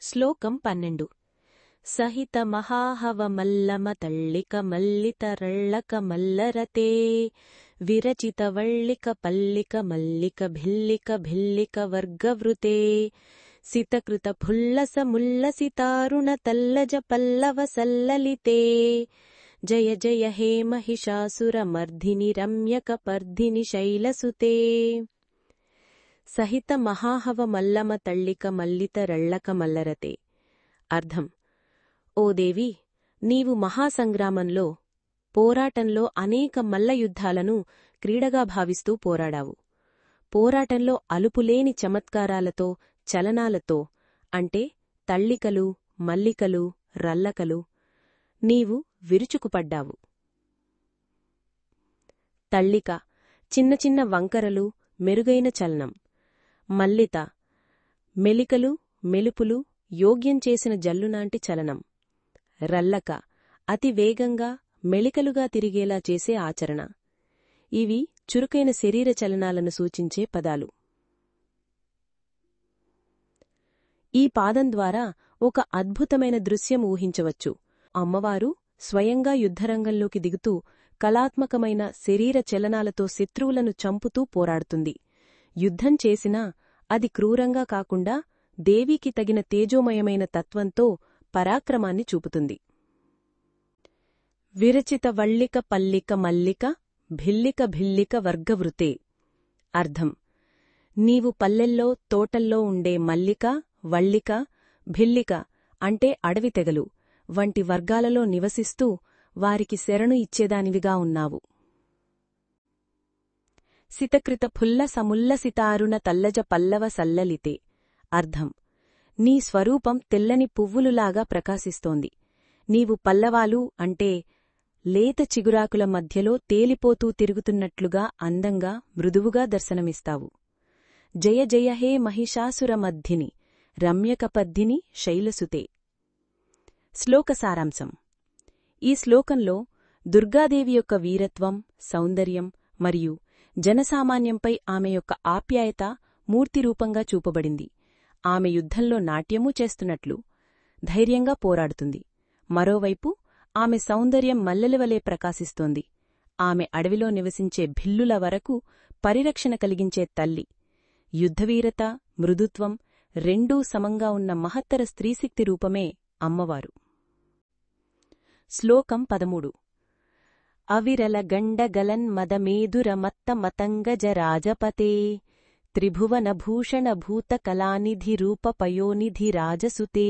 శ్లోకం 12 సహిత మహాహవ మల్లమ తళ్ళిక మల్లిత రళ్ళక మల్లరతే విరచిత వళ్ళిక పల్లిక మల్లిక భిల్లిక భిల్లిక వర్గవృతే సితకృత ఫుల్లస ముల్లసితారుణ తల్లజ పల్లవ సల్లలితే జయ జయ హే మహిషాసురమర్ధిని రమ్యకపర్ధిని శైలసుతే సహిత మహాహవ మల్లమ తళ్ళిక మల్లిత రళ్ళక మల్లరతే. అర్థం: ఓ దేవి, నీవు మహాసంగ్రామంలో, పోరాటంలో అనేక మల్లయుద్ధాలను క్రీడగా భావిస్తూ పోరాడావు. పోరాటంలో అలుపులేని చమత్కారాలతో, చలనాలతో, అంటే తళ్ళికలు, మల్లికలు, రల్లకలు, నీవు విరుచుకుపడ్డావు. తళ్ళిక చిన్న చిన్న వంకరలు, మెరుగైన చలనం. మల్లిత మెలికలు, మెలుపులు, యోగ్యం చేసిన జల్లునాంటి చలనం. రల్లక అతి వేగంగా, మెలికలుగా తిరిగేలా చేసే ఆచరణ. ఇవి చురుకైన శరీర చలనాలను సూచించే పదాలు. ఈ పాదం ద్వారా ఒక అద్భుతమైన దృశ్యం ఊహించవచ్చు. అమ్మవారు స్వయంగా యుద్ధరంగంలోకి దిగుతూ కళాత్మకమైన శరీర చలనాలతో శత్రువులను చంపుతూ పోరాడుతుంది. యుద్ధం చేసినా అది క్రూరంగా కాకుండా దేవికి తగిన తేజోమయమైన తత్వంతో పరాక్రమాన్ని చూపుతుంది. విరచిత వళ్ళిక పల్లిక మల్లిక భిల్లిక భిల్లిక వర్గవృతే. అర్థం: నీవు పల్లెల్లో, తోటల్లో ఉండే మల్లిక, వళ్ళిక, భిల్లిక అంటే అడవి తెగలు వంటి వర్గాలలో నివసిస్తూ వారికి శరణు ఇచ్చేదానివిగా ఉన్నావు. సితకృత ఫుల్ల సముల్లసితారుణ తల్లజ పల్లవ సల్లలితే. అర్థం: నీ స్వరూపం తెల్లని పువ్వులులాగా ప్రకాశిస్తోంది. నీవు పల్లవాలు అంటే లేత చిగురాకుల మధ్యలో తేలిపోతూ తిరుగుతున్నట్లుగా అందంగా, మృదువుగా దర్శనమిస్తావు. జయ జయ హే మహిషాసురమర్ధిని రమ్యకపర్ధిని శైలసుతే. శ్లోక సారాంశం: ఈ శ్లోకంలో దుర్గాదేవి యొక్క వీరత్వం, సౌందర్యం మరియు జనసామాన్యంపై ఆమె యొక్క ఆప్యాయత మూర్తిరూపంగా చూపబడింది. ఆమె యుద్ధంలో నాట్యమూ చేస్తున్నట్లు ధైర్యంగా పోరాడుతుంది. మరోవైపు ఆమె సౌందర్యం మల్లెలవలే ప్రకాశిస్తోంది. ఆమె అడవిలో నివసించే భిల్లుల వరకు పరిరక్షణ కలిగించే తల్లి. యుద్ధవీరత, మృదుత్వం రెండూ సమంగా ఉన్న మహత్తర స్త్రీశక్తి రూపమే అమ్మవారు. శ్లోకం 13 అవిరల గండగలన్ మదమేదుర మత్త మతంగజరాజపతే త్రిభువనభూషణ భూతకళానిధి రూప పయోనిధి రాజసుతే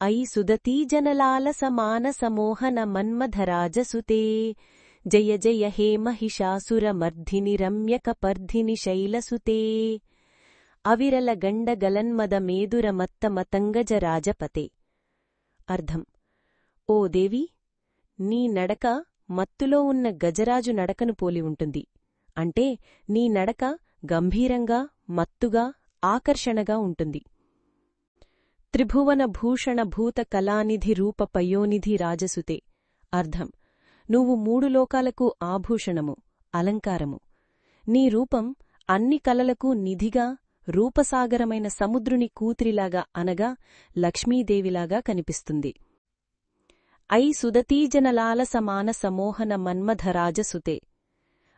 ఐ సుదతీజనలాలస మానసమోహన మన్మధరాజసుతే జయ జయ హే మహిషాసురమర్ధిని రమ్యకపర్ధిని శైలసుతే. అవిరల గండగలన్మద మేదుర మత్త మతంగజరాజపతే. అర్థం: ఓ దేవి, నీ నడక మత్తులో ఉన్న గజరాజు నడకను పోలి ఉంటుంది. అంటే నీ నడక గంభీరంగా, మత్తుగా, ఆకర్షణగా ఉంటుంది. త్రిభువన భూషణ భూత కళానిధి రూప పయోనిధి రాజసుతే. అర్థం: నువ్వు మూడు లోకాలకు ఆభూషణము, అలంకారము. నీ రూపం అన్ని కళలకు నిధిగా, రూపసాగరమైన సముద్రుని కూతురిలాగా అనగా లక్ష్మీదేవిలాగా కనిపిస్తుంది. ఐ సుదతీజనలాలస మానస మోహన మన్మధరాజసుతే.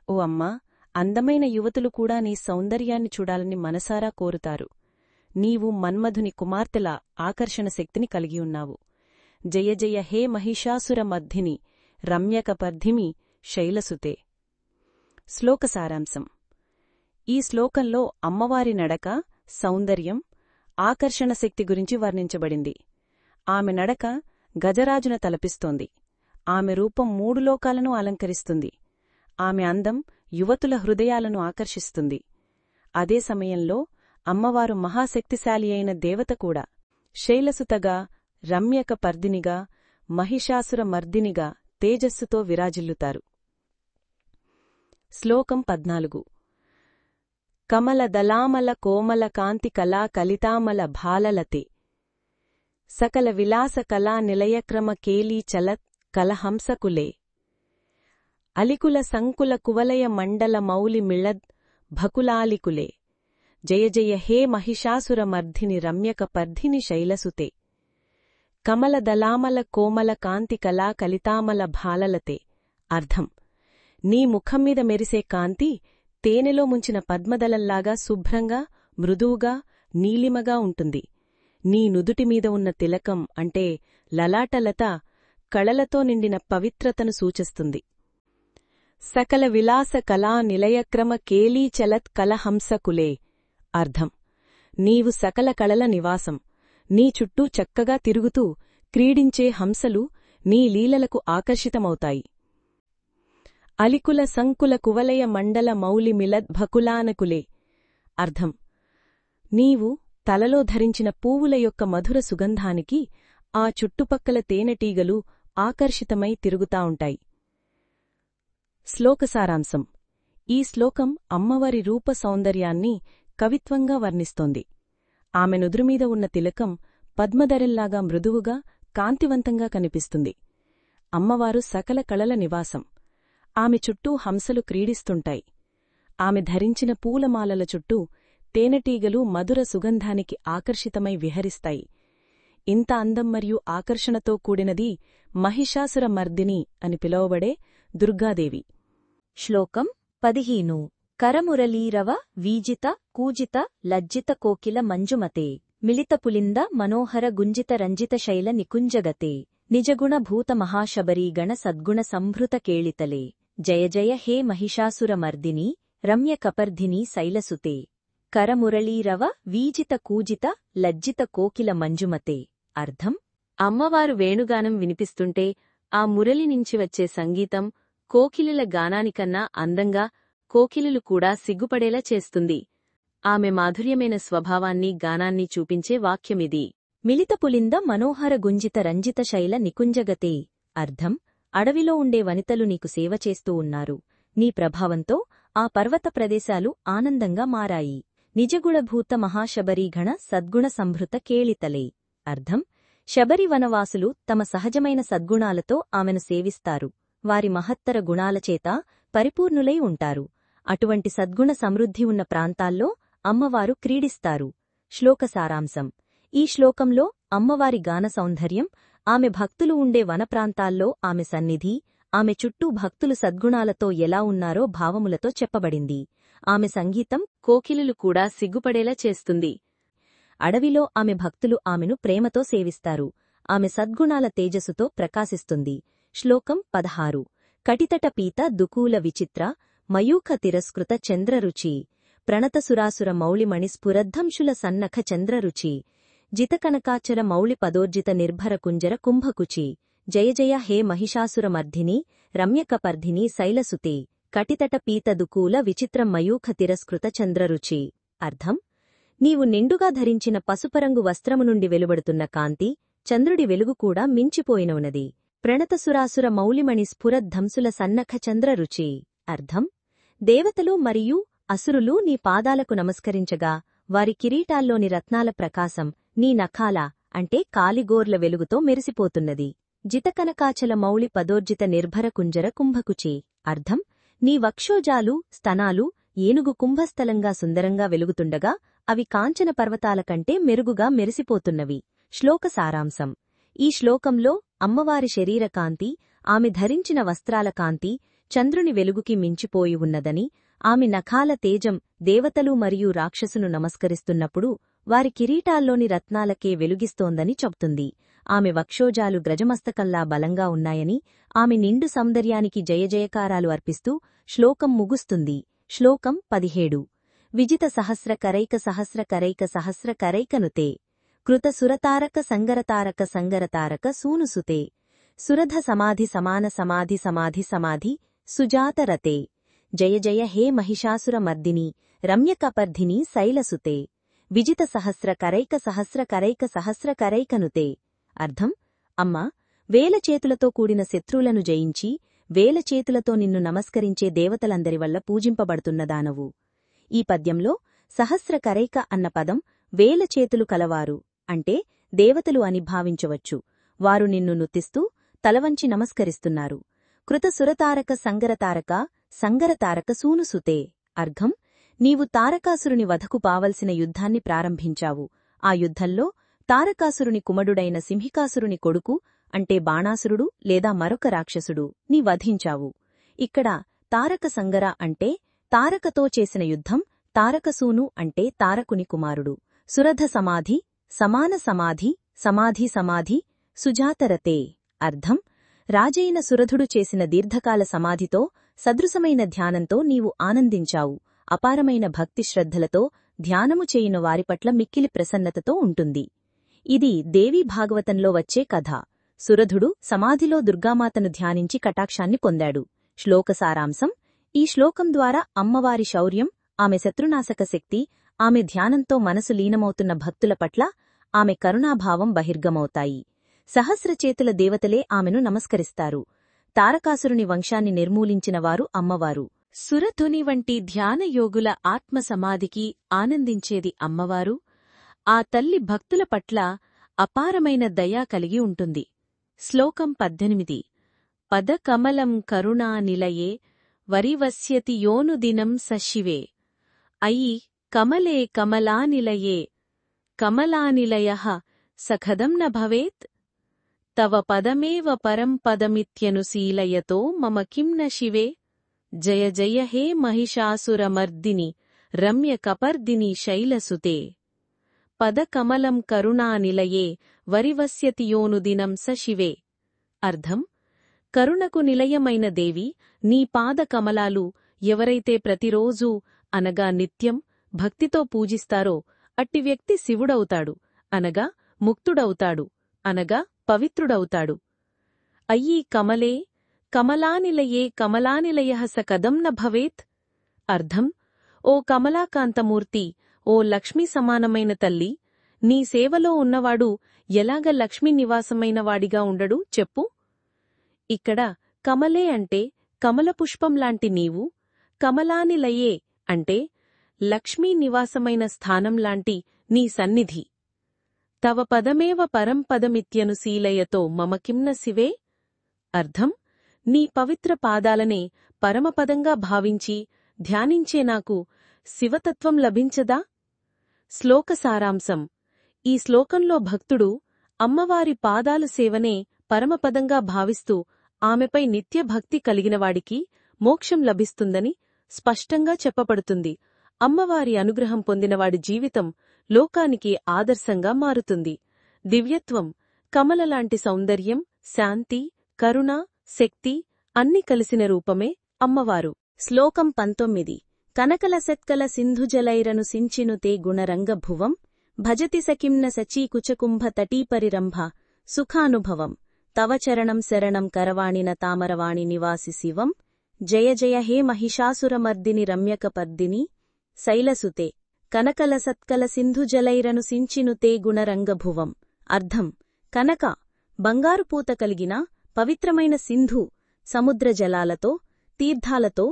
ఓ అమ్మా, అందమైన యువతులు కూడా నీ సౌందర్యాన్ని చూడాలని మనసారా కోరుతారు. నీవు మన్మధుని కుమార్తెల ఆకర్షణ శక్తిని కలిగియున్నావు. జయ జయ హే మహిషాసురమర్ధిని రమ్యకపర్ధిమి శైలసుతే. శ్లోక సారాంశం: ఈ శ్లోకంలో అమ్మవారి నడక, సౌందర్యం, ఆకర్షణ శక్తి గురించి వర్ణించబడింది. ఆమె నడక గజరాజున తలపిస్తోంది. ఆమె రూపం మూడు లోకాలను అలంకరిస్తుంది. ఆమె అందం యువతుల హృదయాలను ఆకర్షిస్తుంది. అదే సమయంలో అమ్మవారు మహాశక్తిశాలి అయిన దేవత కూడా. శైలసుతగా, రమ్యకపర్ధినిగా, మహిషాసురమర్దినిగా తేజస్సుతో విరాజిల్లుతారు. శ్లోకం 14 కమల దలామల కోమల కాంతి కళా కలితామల భాలలతే సకల విలాస కళా నిలయక్రమ కేలీ చలత్ కలహంసకులే అలికుల సంకుల కువలయ మండల మౌలి మిళద్ భకులాలికులే జయ జయ హే మహిషాసురమర్ధిని రమ్యకపర్ధిని శైలసుతే కమలదలామల కోమల కాంతి కళా కలితామల భాలలతే. అర్థం: నీ ముఖంమీద మెరిసే కాంతి తేనెలో ముంచిన పద్మదళంలాగా శుభ్రంగా, మృదువుగా, నీలిమగా ఉంటుంది. నీ నుదుటిమీద ఉన్న తిలకం అంటే లలాటలత కళలతో నిండిన పవిత్రతను సూచిస్తుంది. సకల విలాస కళా నిలయక్రమ కేళీచలత్ కలహంసకులే. అర్థం: నీవు సకల కళల నివాసం. నీ చుట్టూ చక్కగా తిరుగుతూ క్రీడించే హంసలు నీ లీలలకు ఆకర్షితమవుతాయి. అలికుల సంకుల కువలయ మండల మౌలి మిలద్భకులానకులే. అర్థం: నీవు తలలో ధరించిన పూవుల యొక్క మధుర సుగంధానికి ఆ చుట్టుపక్కల తేనెటీగలు ఆకర్షితమై తిరుగుతా ఉంటాయి. శ్లోకసారాంశం: ఈ శ్లోకం అమ్మవారి రూప సౌందర్యాన్ని కవిత్వంగా వర్ణిస్తోంది. ఆమె నుదురుమీద ఉన్న తిలకం పద్మధరెల్లాగా మృదువుగా, కాంతివంతంగా కనిపిస్తుంది. అమ్మవారు సకల కళల నివాసం. ఆమె చుట్టూ హంసలు క్రీడిస్తుంటాయి. ఆమె ధరించిన పూలమాలల చుట్టూ తేనెటీగలు మధుర సుగంధానికి ఆకర్షితమై విహరిస్తాయి. ఇంత అందం మరియు ఆకర్షణతో కూడినది మహిషాసురమర్దిని అని పిలువబడే దుర్గాదేవి. శ్లోకం 15. కరమురళీరవ వీజిత కూజిత లజ్జిత కోకిల మంజుమతే మిలితపులింద మనోహర గుంజిత రంజిత శైల నికుంజగతే నిజగుణ భూత మహాశబరీగణ సద్గుణ సంభృత కేళితలే. జయ జయ హే మహిషాసురమర్దిని రమ్యకపర్ధిని శైలసుతే కరమురళీరవ వీజిత కూజిత లజ్జిత కోకిల మంజుమతే. అర్థం: అమ్మవారు వేణుగానం వినిపిస్తుంటే ఆ మురళి నుంచి వచ్చే సంగీతం కోకిలిల గానానికన్నా అందంగా, కోకిలులు కూడా సిగ్గుపడేలా చేస్తుంది. ఆమె మాధుర్యమైన స్వభావాన్ని, గానాన్ని చూపించే వాక్యమిది. మిలితపులింద మనోహర గుంజిత రంజిత శైల నికుంజగతే. అర్థం: అడవిలో ఉండే వనితలు నీకు సేవ చేస్తూ ఉన్నారు. నీ ప్రభావంతో ఆ పర్వత ప్రదేశాలు ఆనందంగా మారాయి. నిజగుణభూత మహాశబరీగణ సద్గుణ సంభృత కేళితలే. అర్థం: శబరి వనవాసులు తమ సహజమైన సద్గుణాలతో ఆమెను సేవిస్తారు. వారి మహత్తర గుణాలచేత పరిపూర్ణులై ఉంటారు. అటువంటి సద్గుణ సమృద్ధి ఉన్న ప్రాంతాల్లో అమ్మవారు క్రీడిస్తారు. శ్లోకసారాంశం: ఈ శ్లోకంలో అమ్మవారి గాన సౌందర్యం, ఆమె భక్తులు ఉండే వనప్రాంతాల్లో ఆమె సన్నిధి, ఆమె చుట్టూ భక్తులు సద్గుణాలతో ఎలా ఉన్నారో భావములతో చెప్పబడింది. ఆమె సంగీతం కోకిలులు కూడా సిగ్గుపడేలా చేస్తుంది. అడవిలో ఆమె భక్తులు ఆమెను ప్రేమతో సేవిస్తారు. ఆమె సద్గుణాల తేజస్సుతో ప్రకాశిస్తుంది. శ్లోకం 16. కటితట పీత దుకూల విచిత్ర మయూఖ తిరస్కృత చంద్రరుచి ప్రణతసురాసుర మౌళిమణి స్ఫురద్ధంశుల సన్నఖ చంద్రరుచి జితకనకాచర మౌళి పదోర్జిత నిర్భర కుంజర కుంభకుచి. జయ జయ హే మహిషాసురమర్ధిని రమ్యకపర్ధిని శైలసుతే కటితట పీత దుకూల విచిత్రం మయూఖ తిరస్కృత చంద్రరుచి. అర్థం: నీవు నిండుగా ధరించిన పసుపరంగు వస్త్రము నుండి వెలువడుతున్న కాంతి చంద్రుడి వెలుగు కూడా మించిపోయినవునది. ప్రణతసురాసుర మౌళిమణి స్ఫురద్ధంసుల సన్నఖ చంద్రరుచి. అర్థం: దేవతలు మరియు అసురులు నీ పాదాలకు నమస్కరించగా వారి కిరీటాల్లోని రత్నాల ప్రకాశం నీ నఖాల అంటే కాలిగోర్ల వెలుగుతో మెరిసిపోతున్నది. జితకనకాచల మౌళి పదోర్జిత నిర్భర కుంజర కుంభకుచి. అర్థం: నీ వక్షోజాలు, స్తనాలు ఏనుగు కుంభస్థలంగా సుందరంగా వెలుగుతుండగా అవి కాంచన పర్వతాల కంటే మెరుగుగా మెరిసిపోతున్నవి. శ్లోక సారాంశం: ఈ శ్లోకంలో అమ్మవారి శరీరకాంతి, ఆమె ధరించిన వస్త్రాల కాంతి చంద్రుని వెలుగుకి మించిపోయి ఉన్నదని, ఆమె నఖాల తేజం దేవతలు మరియు రాక్షసును నమస్కరిస్తున్నప్పుడు వారి కిరీటాల్లోని రత్నాలకే వెలుగిస్తోందని చెప్తుంది. ఆమె వక్షోజాలు గ్రజమస్తకల్లా బలంగా ఉన్నాయని, ఆమె నిండు సౌందర్యానికి జయజయకారాలు అర్పిస్తూ శ్లోకం ముగుస్తుంది. శ్లోకం 17. విజిత సహస్ర కరైక సహస్ర కరైక సహస్ర కరైకనుతే కృత సురతారక సంగరతారక సంగరతారక సూనుసుతే సురధ సమాధి సమాన సమాధి సమాధి సమాధి సుజాతరతే. జయ జయ హే మహిషాసురమర్దిని రమ్యకపర్ధిని శైలసుతే విజిత సహస్ర కరైక సహస్ర కరైక సహస్ర కరైకనుతే. అర్థం: అమ్మా, వేల చేతులతో కూడిన శత్రువులను జయించి వేల చేతులతో నిన్ను నమస్కరించే దేవతలందరి వల్ల పూజింపబడుతున్నదానవు. ఈ పద్యంలో సహస్ర కరైక అన్న పదం వేల చేతులు కలవారు అంటే దేవతలు అని భావించవచ్చు. వారు నిన్ను నుతిస్తూ తలవంచి నమస్కరిస్తున్నారు. కృత సురతారక సంగరతారక సంగరతారక సూనుసుతే. అర్థం: నీవు తారకాసురుని వధకు పావలసిన యుద్ధాన్ని ప్రారంభించావు. ఆ యుద్ధంలో తారకాసురుని కుమరుడైన సింహికాసురుని కొడుకు అంటే బాణాసురుడు లేదా మరొక రాక్షసుడు నీ వధించావు. ఇక్కడ తారక సంగర అంటే తారకతో చేసిన యుద్ధం, తారకసూను అంటే తారకుని కుమారుడు. సురధ సమాధి, సమాన సమాధి, సమాధి సమాధి, సుజాతరతే. అర్థం: రాజైన సురధుడు చేసిన దీర్ఘకాల సమాధితో సదృశమైన ధ్యానంతో నీవు ఆనందించావు. అపారమైన భక్తి శ్రద్ధలతో ధ్యానము చేయున వారిపట్ల మిక్కిలి ప్రసన్నతతో ఉంటుంది. ఇది దేవీ భాగవతంలో వచ్చే కథ. సురధుడు సమాధిలో దుర్గామాతను ధ్యానించి కటాక్షాన్ని పొందాడు. శ్లోక సారాంశం: ఈ శ్లోకం ద్వారా అమ్మవారి శౌర్యం, ఆమె శత్రునాశక శక్తి, ఆమె ధ్యానంతో మనసు లీనమవుతున్న భక్తుల పట్ల ఆమె కరుణాభావం బహిర్గమవుతాయి. సహస్రచేతుల దేవతలే ఆమెను నమస్కరిస్తారు. తారకాసురుని వంశాన్ని నిర్మూలించినవారు అమ్మవారు. సురధుని వంటి ధ్యానయోగుల ఆత్మసమాధికి ఆనందించేది అమ్మవారు. ఆ తల్లి భక్తుల పట్ల అపారమైన దయా కలిగి ఉంటుంది. శ్లోకం 18. పదకమలం కరుణానిలయే వరివస్యతి యోనుదినం సశివే. అయి కమలే కమలానిలయే కమలానిలయః సఖదం న భవేత్. తవ పదమేవ పరం పదమిత్యనుశీలయతో మమ కిం న శివే. జయ జయ హే మహిషాసురమర్దిని రమ్యకపర్దిని శైలసుతే. పదకమలం కరుణానిలయే వరివస్యతి యోనుదినం సశివే. అర్థం: కరుణకు నిలయమైన దేవి, నీ పాదకమలాలు ఎవరైతే ప్రతిరోజూ అనగా నిత్యం భక్తితో పూజిస్తారో అట్టి వ్యక్తి శివుడవుతాడు, అనగా ముక్తుడవుతాడు, అనగా పవిత్రుడవుతాడు. అయ్యీ కమలే కమలానిలయే కమలానిలయః సకదం న భవేత్. అర్థం: ఓ కమలాకాంతమూర్తి, ఓ లక్ష్మీ సమానమైన తల్లి, నీ సేవలో ఉన్నవాడు ఎలాగ లక్ష్మీ నివాసమైనవాడిగా ఉండడు చెప్పు. ఇక్కడ కమలే అంటే కమలపుష్పంలాంటి నీవు, కమలానిలయే అంటే లక్ష్మీ నివాసమైన స్థానంలాంటి నీ సన్నిధి. తవ పదమేవ పరం పదమిత్యనుశీలయతో మమ కింన శివే. అర్థం: నీ పవిత్ర పాదాలనే పరమపదంగా భావించి ధ్యానించే నాకు శివతత్వం లభించదా? శ్లోక సారాంశం: ఈ శ్లోకంలో భక్తుడు అమ్మవారి పాదాలు సేవనే పరమపదంగా భావిస్తూ ఆమెపై నిత్య భక్తి కలిగినవాడికి మోక్షం లభిస్తుందని స్పష్టంగా చెప్పబడుతుంది. అమ్మవారి అనుగ్రహం పొందినవాడి జీవితం లోకానికి ఆదర్శంగా మారుతుంది. దివ్యత్వం, కమలలాంటి సౌందర్యం, శాంతి, కరుణ, శక్తి అన్ని కలిసిన రూపమే అమ్మవారు. శ్లోకం 19. కనకల సత్కల సింధుజలైరను సించినుతే గుణరంగభువం భజతి సకింన సచీకుచకుంభ తటీపరిరంభ సుఖానుభవం. తవ చరణం శరణం కరవాణిన తామరవాణి నివాసి శివం. జయ జయ హే మహిషాసురమర్దిని రమ్యకపర్దిని శైలసుతే. కనకల సత్కల సింధుజలైరను సించినుతే గుణరంగభువం. అర్థం: కనక బంగారు పూత కలిగిన పవిత్రమైన సింధు సముద్ర జలాలతో, తీర్థాలతో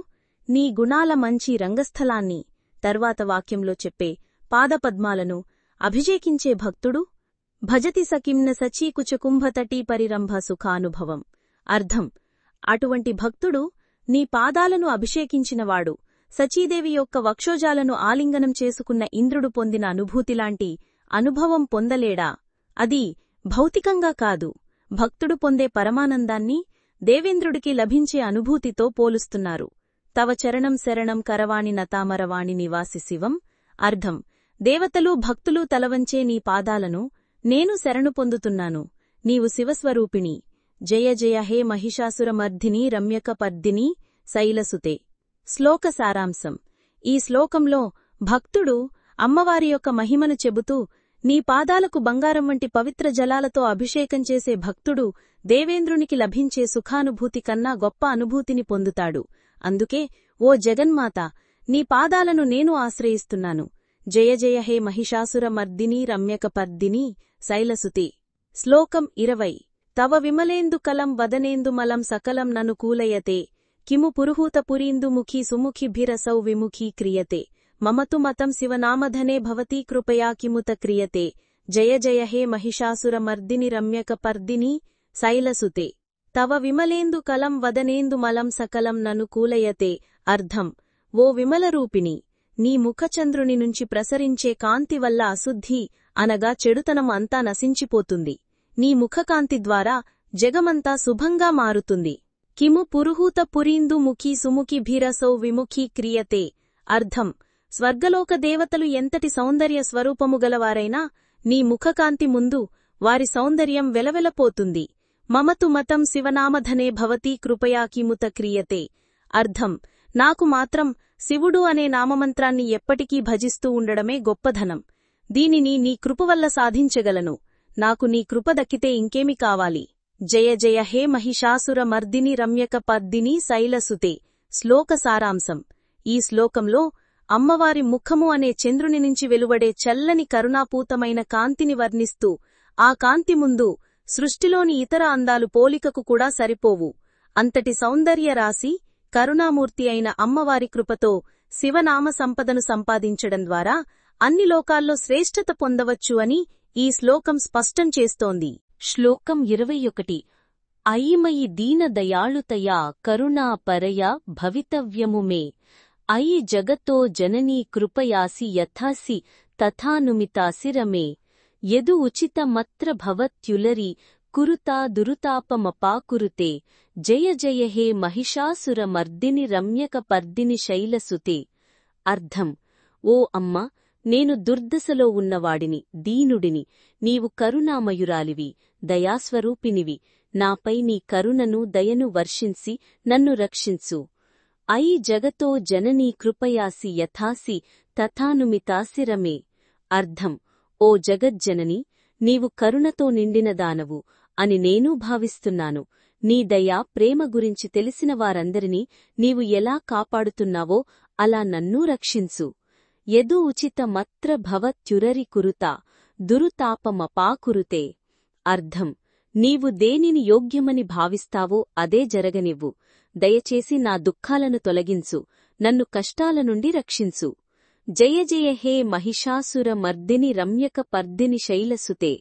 నీ గుణాల మంచి రంగస్థలాన్ని తర్వాత వాక్యంలో చెప్పే పాదపద్మాలను అభిషేకించే భక్తుడు భజతి సకింన సచీకుచకుంభతటీ పరిరంభ సుఖానుభవం. అర్థం: అటువంటి భక్తుడు నీ పాదాలను అభిషేకించినవాడు సచీదేవి యొక్క వక్షోజాలను ఆలింగనం చేసుకున్న ఇంద్రుడు పొందిన అనుభూతిలాంటి అనుభవం పొందలేడా? అది భౌతికంగా కాదు, భక్తుడు పొందే పరమానందాన్ని దేవేంద్రుడికి లభించే అనుభూతితో పోలుస్తున్నారు. తవ చరణం శరణం కరవాణి నతామరవాణి నివాసి శివం. అర్థం: దేవతలు భక్తులు తలవంచే నీ పాదాలను నేను శరణు పొందుతున్నాను. నీవు శివస్వరూపిణి. జయ జయ హే మహిషాసురమర్ధిని రమ్యకపర్దిని శైలసుతే. శ్లోక సారాంశం: ఈ శ్లోకంలో భక్తుడు అమ్మవారి యొక్క మహిమను చెబుతూ, నీ పాదాలకు బంగారం వంటి పవిత్ర జలాలతో అభిషేకం చేసే భక్తుడు దేవేంద్రునికి లభించే సుఖానుభూతి కన్నా గొప్ప అనుభూతిని పొందుతాడు. అందుకే ఓ జగన్మాత, నీ పాదాలను నేను ఆశ్రయిస్తున్నాను. జయ జయ హే మహిషాసురమర్దిని రమ్యకపర్దిని శైలసుతే. శ్లోకం 20. తవ విమలేందుకలం వదనేందుమలం సకలం నను కూలయతే కిము పురుహూత పురీందుముఖీ సుముఖిభిరసౌ విముఖీ క్రియతే మమతు మతం శివనామధనే భవతీ కృపయా కిముత క్రియతే. జయ జయ హే మహిషాసురమర్దిని రమ్యకపర్దిని శైలసుతే. తవ విమలేందు కలం వదనేందుమలం సకలం నను కూలయతే. అర్థం: ఓ విమలరూపిణి, నీ ముఖచంద్రుని నుంచి ప్రసరించే కాంతి వల్ల అశుద్ధి అనగా చెడుతనం అంతా నశించిపోతుంది. నీ ముఖకాంతి ద్వారా జగమంతా శుభంగా మారుతుంది. కిము పురుహూత పురీందు ముఖీ సుముఖి భీరసౌ విముఖీ క్రియతే. అర్థం: స్వర్గలోక దేవతలు ఎంతటి సౌందర్య స్వరూపముగలవారైనా నీ ముఖకాంతి ముందు వారి సౌందర్యం వెలవెలపోతుంది. మమతు మతం శివనామధనే భవతీ కృపయా కిముత క్రియతే. అర్థం: నాకు మాత్రం శివుడు అనే నామమంత్రాన్ని ఎప్పటికీ భజిస్తూ ఉండడమే గొప్పధనం. దీనిని నీ కృపవల్ల సాధించగలను. నాకు నీ కృప దక్కితే ఇంకేమి కావాలి. జయ జయ హే మహిషాసుర మర్దిని రమ్యక పర్దిని శైలసుతే. శ్లోక సారాంశం: ఈ శ్లోకంలో అమ్మవారి ముఖము అనే చంద్రుని నుంచి వెలువడే చల్లని కరుణాపూతమైన కాంతిని వర్ణిస్తూ, ఆ కాంతి ముందు సృష్టిలోని ఇతర అందాలు పోలికకు కూడా సరిపోవు. అంతటి సౌందర్య రాశి, కరుణామూర్తి అయిన అమ్మవారి కృపతో శివనామ సంపదను సంపాదించడం ద్వారా అన్ని లోకాల్లో శ్రేష్ఠత పొందవచ్చు అని ఈ శ్లోకం స్పష్టం చేస్తోంది. శ్లోకం 21. అయి దీన దయాళుతయా కరుణా పరయా భవితవ్యము మే. అయి జగతో జననీ కృపయాసి యథాసి తథానుమితాసి రమే. యదు ఉచిత మత్ర భవత్యులరి కురుతా దురుతాపమపాకురుతే. జయ జయ హే మహిషాసుర మర్దిని రమ్యక పర్దిని శైలసుతే. అర్థం: ఓ అమ్మ, నేను దుర్దశలో ఉన్నవాడిని, దీనుడిని. నీవు కరుణామయురాలివి, దయాస్వరూపినివి. నాపై నీ కరుణను దయను వర్షించి నన్ను రక్షించు. అయి జగతో జననీ కృపయాసి యథాసి తథానుమితాసి రమే. అర్థం: ఓ జగజ్జనని, నీవు కరుణతో నిండినదానవు అని నేనూ భావిస్తున్నాను. నీ దయా ప్రేమ గురించి తెలిసిన వారందరినీ నీవు ఎలా కాపాడుతున్నావో అలా నన్నూ రక్షించు. యదు ఉచిత మత్ర భవత్యురరి కురుతా దురుతాపమపాకురుతే. అర్థం: నీవు దేనిని యోగ్యమని భావిస్తావో అదే జరగనివ్వు. దయచేసి నా దుఃఖాలను తొలగించు, నన్ను కష్టాల నుండి రక్షించు. జయ జయ హే మహిషాసుర మర్దిని రమ్యక పర్దిని శైలసుతే.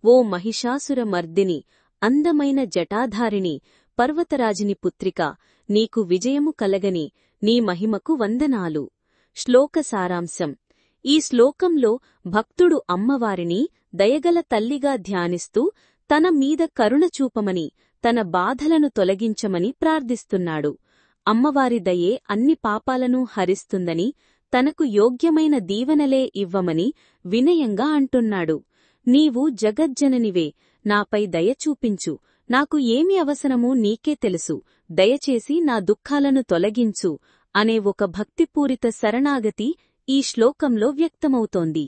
ఓ మహిషాసుర మర్దిని, అందమైన జటాధారిణి, పర్వతరాజిని పుత్రిక, నీకు విజయము కలగని, నీ మహిమకు వందనాలు. శ్లోక సారాంశం: ఈ శ్లోకంలో భక్తుడు అమ్మవారిని దయగల తల్లిగా ధ్యానిస్తూ తన మీద కరుణ చూపమని, తన బాధలను తొలగించమని ప్రార్థిస్తున్నాడు. అమ్మవారి దయే అన్ని పాపాలను హరిస్తుందని, తనకు యోగ్యమైన దీవెనలే ఇవ్వమని వినయంగా అంటున్నాడు. నీవు జగజ్జననివే, నాపై దయ చూపించు. నాకు ఏమి అవసరమో నీకే తెలుసు. దయచేసి నా దుఃఖాలను తొలగించు అనే ఒక భక్తిపూరిత శరణాగతి ఈ శ్లోకంలో వ్యక్తమవుతోంది.